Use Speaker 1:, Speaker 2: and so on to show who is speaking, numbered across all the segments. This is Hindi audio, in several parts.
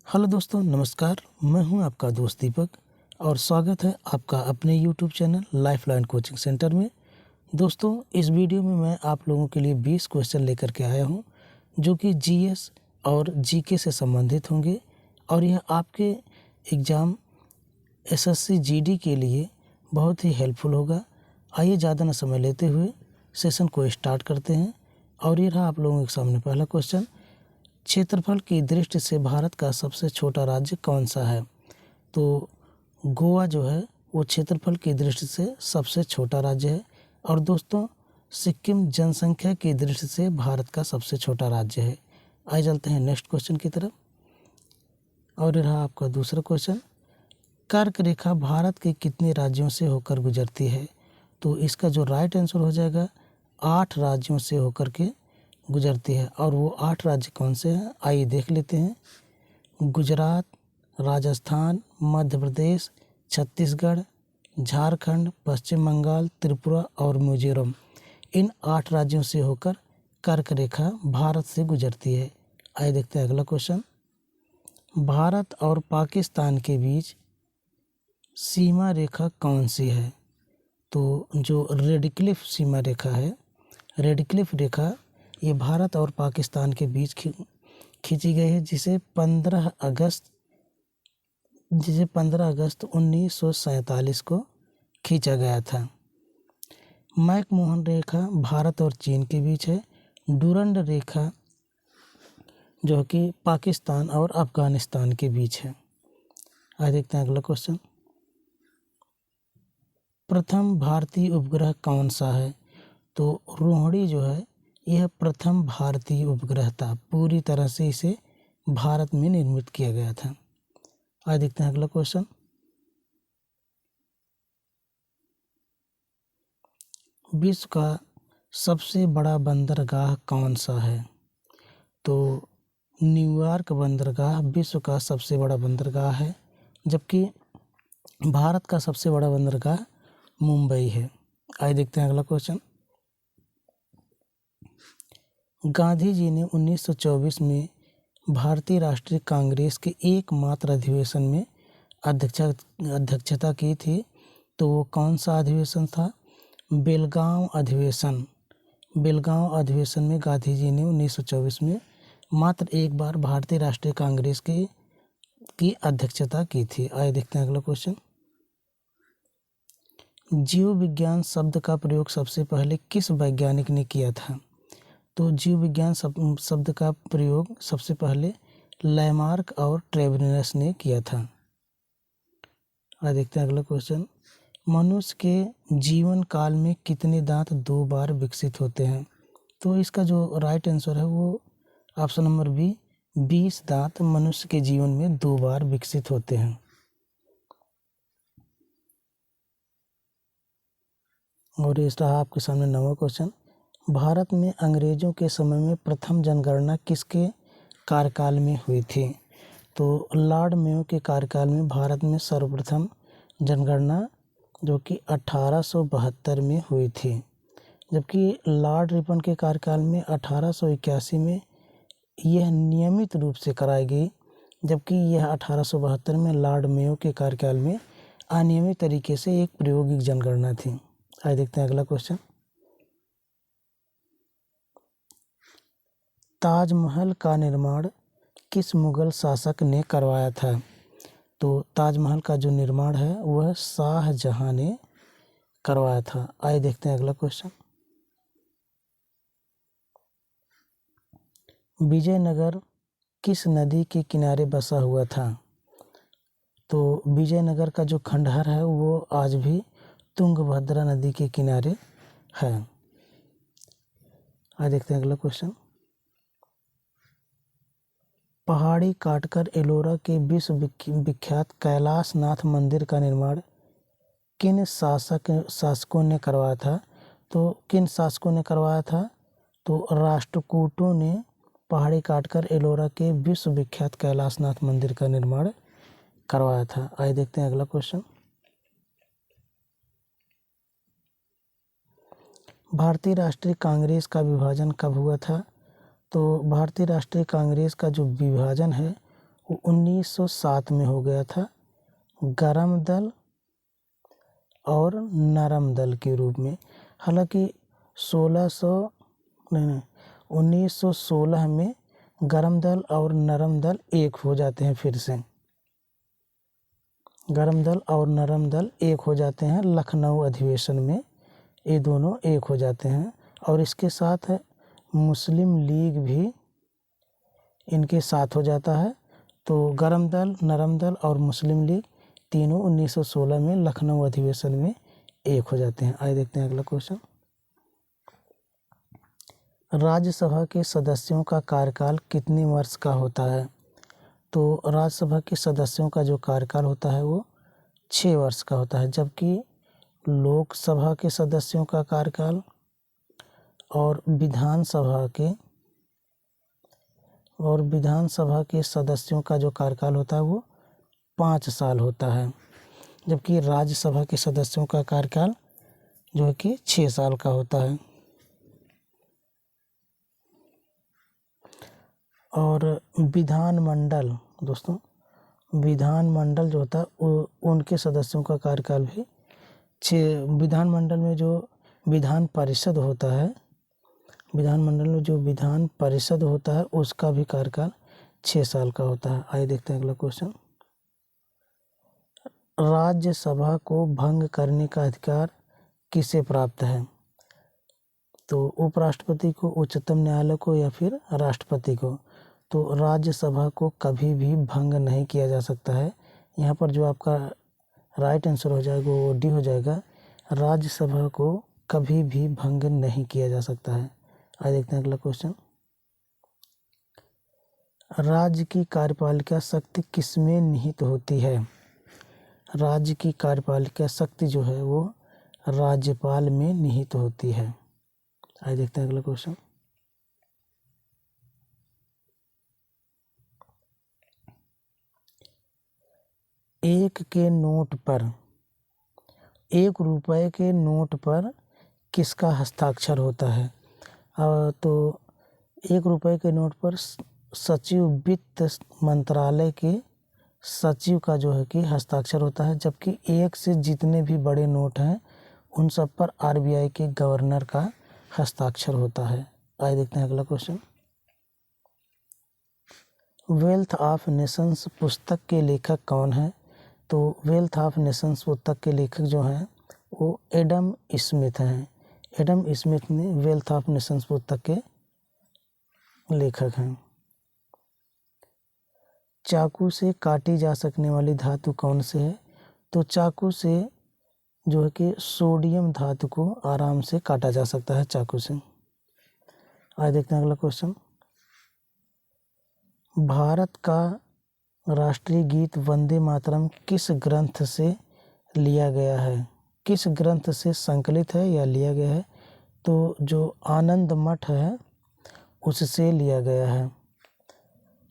Speaker 1: हेलो दोस्तों, नमस्कार। मैं हूं आपका दोस्त दीपक और स्वागत है आपका अपने YouTube channel lifeline coaching centre में। दोस्तों, इस वीडियो में मैं आप लोगों के लिए 20 क्वेश्चन लेकर के आया हूं जो कि जीएस और जीके से संबंधित होंगे और यह आपके एग्ज़ाम एसएससी जीडी के लिए बहुत ही हेल्पफुल होगा। आइए ज़्यादा न समय लेते हुए सेशन को स्टार्ट करते हैं। और ये रहा आप लोगों के सामने पहला क्वेश्चन। क्षेत्रफल की दृष्टि से भारत का सबसे छोटा राज्य कौन सा है? तो गोवा जो है वो क्षेत्रफल की दृष्टि से सबसे छोटा राज्य है। और दोस्तों, सिक्किम जनसंख्या की दृष्टि से भारत का सबसे छोटा राज्य है। आइए चलते हैं नेक्स्ट क्वेश्चन की तरफ। और रहा आपका दूसरा क्वेश्चन। कर्क रेखा भारत के कितने राज्यों से होकर गुजरती है? तो इसका जो राइट आंसर हो जाएगा 8 राज्यों से होकर के गुजरती है। और वो 8 राज्य कौन से हैं आइए देख लेते हैं। गुजरात, राजस्थान, मध्य प्रदेश, छत्तीसगढ़, झारखंड, पश्चिम बंगाल, त्रिपुरा और मिजोरम। इन 8 राज्यों से होकर कर्क रेखा भारत से गुजरती है। आइए देखते हैं अगला क्वेश्चन। भारत और पाकिस्तान के बीच सीमा रेखा कौन सी है? तो जो रेडक्लिफ सीमा रेखा है, रेडक्लिफ रेखा, ये भारत और पाकिस्तान के बीच खींची गई है, जिसे 15 अगस्त 1947 को खींचा गया था। मैकमोहन रेखा भारत और चीन के बीच है। डुरंड रेखा जो कि पाकिस्तान और अफगानिस्तान के बीच है। आइए देखते हैं अगला क्वेश्चन। प्रथम भारतीय उपग्रह कौन सा है? तो रोहिणी जो है यह प्रथम भारतीय उपग्रह था। पूरी तरह से इसे भारत में निर्मित किया गया था। आइए देखते हैं अगला क्वेश्चन। विश्व का सबसे बड़ा बंदरगाह कौन सा है? तो न्यूयॉर्क बंदरगाह विश्व का सबसे बड़ा बंदरगाह है, जबकि भारत का सबसे बड़ा बंदरगाह मुंबई है। आइए देखते हैं अगला क्वेश्चन। गांधी जी ने 1924 में भारतीय राष्ट्रीय कांग्रेस के एकमात्र अधिवेशन में अध्यक्षता की थी। तो वो कौन सा अधिवेशन था? बेलगांव अधिवेशन। बेलगांव अधिवेशन में गांधी जी ने 1924 में मात्र एक बार भारतीय राष्ट्रीय कांग्रेस की अध्यक्षता की थी। आइए देखते हैं अगला क्वेश्चन। जीव विज्ञान शब्द का प्रयोग सबसे पहले किस वैज्ञानिक ने किया था? तो जीव विज्ञान शब्द का प्रयोग सबसे पहले लैमार्क और ट्रेवेलियस ने किया था। आइए देखते हैं अगला क्वेश्चन। मनुष्य के जीवन काल में कितने दांत 2 बार विकसित होते हैं? तो इसका जो राइट आंसर है वो ऑप्शन नंबर बी, 20 दांत मनुष्य के जीवन में 2 बार विकसित होते हैं। और इस रहा आपके सामने 9वां क्वेश्चन। भारत में अंग्रेजों के समय में प्रथम जनगणना किसके कार्यकाल में हुई थी? तो लॉर्ड मेयो के कार्यकाल में भारत में सर्वप्रथम जनगणना जो कि 1872 में हुई थी, जबकि लॉर्ड रिपन के कार्यकाल में 1881 में यह नियमित रूप से कराई गई, जबकि यह 1872 में लॉर्ड मेयो के कार्यकाल में अनियमित तरीके से एक प्रायोगिक जनगणना थी। आइए देखते हैं अगला क्वेश्चन। ताजमहल का निर्माण किस मुगल शासक ने करवाया था? तो ताजमहल का जो निर्माण है वह शाहजहां ने करवाया था। आइए देखते हैं अगला क्वेश्चन। विजयनगर किस नदी के किनारे बसा हुआ था? तो विजयनगर का जो खंडहर है वो आज भी तुंगभद्रा नदी के किनारे है। आइए देखते हैं अगला क्वेश्चन। पहाड़ी काटकर एलोरा के विश्व विख्यात कैलाशनाथ मंदिर का निर्माण किन शासकों ने करवाया था? तो किन शासकों ने करवाया था? तो राष्ट्रकूटों ने पहाड़ी काटकर एलोरा के विश्व विख्यात कैलाशनाथ मंदिर का निर्माण करवाया था। आइए देखते हैं अगला क्वेश्चन। भारतीय राष्ट्रीय कांग्रेस का विभाजन कब हुआ था? तो भारतीय राष्ट्रीय कांग्रेस का जो विभाजन है वो 1907 में हो गया था, गरम दल और नरम दल के रूप में। हालांकि 1916 में गरम दल और नरम दल एक हो जाते हैं, फिर से गरम दल और नरम दल एक हो जाते हैं लखनऊ अधिवेशन में, ये दोनों एक हो जाते हैं। और इसके साथ मुस्लिम लीग भी इनके साथ हो जाता है। तो गरम दल, नरम दल और मुस्लिम लीग तीनों 1916 में लखनऊ अधिवेशन में एक हो जाते हैं। आइए देखते हैं अगला क्वेश्चन। राज्यसभा के सदस्यों का कार्यकाल कितने वर्ष का होता है? तो राज्यसभा के सदस्यों का जो कार्यकाल होता है वो 6 वर्ष का होता है, जबकि लोकसभा के सदस्यों का कार्यकाल और विधानसभा के सदस्यों का जो कार्यकाल होता है वो 5 साल होता है, जबकि राज्यसभा के सदस्यों का कार्यकाल जो है कि 6 साल का होता है। और विधानमंडल दोस्तों, विधानमंडल जो होता है उनके सदस्यों का कार्यकाल भी 6, विधानमंडल में जो विधान परिषद होता है, विधानमंडल में जो विधान परिषद होता है उसका भी कार्यकाल 6 साल का होता है। आइए देखते हैं अगला क्वेश्चन। राज्यसभा को भंग करने का अधिकार किसे प्राप्त है? तो उपराष्ट्रपति को, उच्चतम न्यायालय को या फिर राष्ट्रपति को? तो राज्यसभा को कभी भी भंग नहीं किया जा सकता है। यहाँ पर जो आपका राइट आंसर हो जाएगा वो डी हो जाएगा। राज्यसभा को कभी भी भंग नहीं किया जा सकता है। आइए देखते हैं अगला क्वेश्चन। राज्य की कार्यपालिका शक्ति किसमें निहित होती है? राज्य की कार्यपालिका शक्ति जो है वो राज्यपाल में निहित होती है। आइए देखते हैं अगला क्वेश्चन। एक रुपए के नोट पर किसका हस्ताक्षर होता है? तो 1 रुपए के नोट पर सचिव, वित्त मंत्रालय के सचिव का जो है कि हस्ताक्षर होता है, जबकि एक से जितने भी बड़े नोट हैं उन सब पर आरबीआई के गवर्नर का हस्ताक्षर होता है। आइए देखते हैं अगला क्वेश्चन। वेल्थ ऑफ नेशंस पुस्तक के लेखक कौन है? तो वेल्थ ऑफ नेशंस पुस्तक के लेखक जो हैं वो एडम स्मिथ हैं। एडम स्मिथ ने वेल्थ ऑफ नेशंस पुस्तक के लेखक हैं। चाकू से काटी जा सकने वाली धातु कौन से है? तो चाकू से जो है कि सोडियम धातु को आराम से काटा जा सकता है चाकू से। आइए देखते हैं अगला क्वेश्चन। भारत का राष्ट्रीय गीत वंदे मातरम किस ग्रंथ से लिया गया है? किस ग्रंथ से संकलित है या लिया गया है? तो जो आनंद मठ है उससे लिया गया है।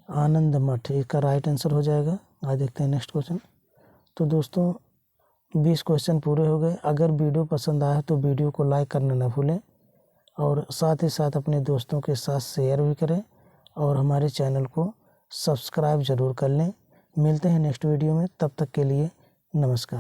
Speaker 1: आनंद मठ इसका राइट आंसर हो जाएगा। आज देखते हैं नेक्स्ट क्वेश्चन। तो दोस्तों 20 क्वेश्चन पूरे हो गए। अगर वीडियो पसंद आया तो वीडियो को लाइक करना ना भूलें और साथ ही साथ अपने दोस्तों के साथ शेयर भी करें और हमारे चैनल को सब्सक्राइब ज़रूर कर लें। मिलते हैं नेक्स्ट वीडियो में, तब तक के लिए नमस्कार।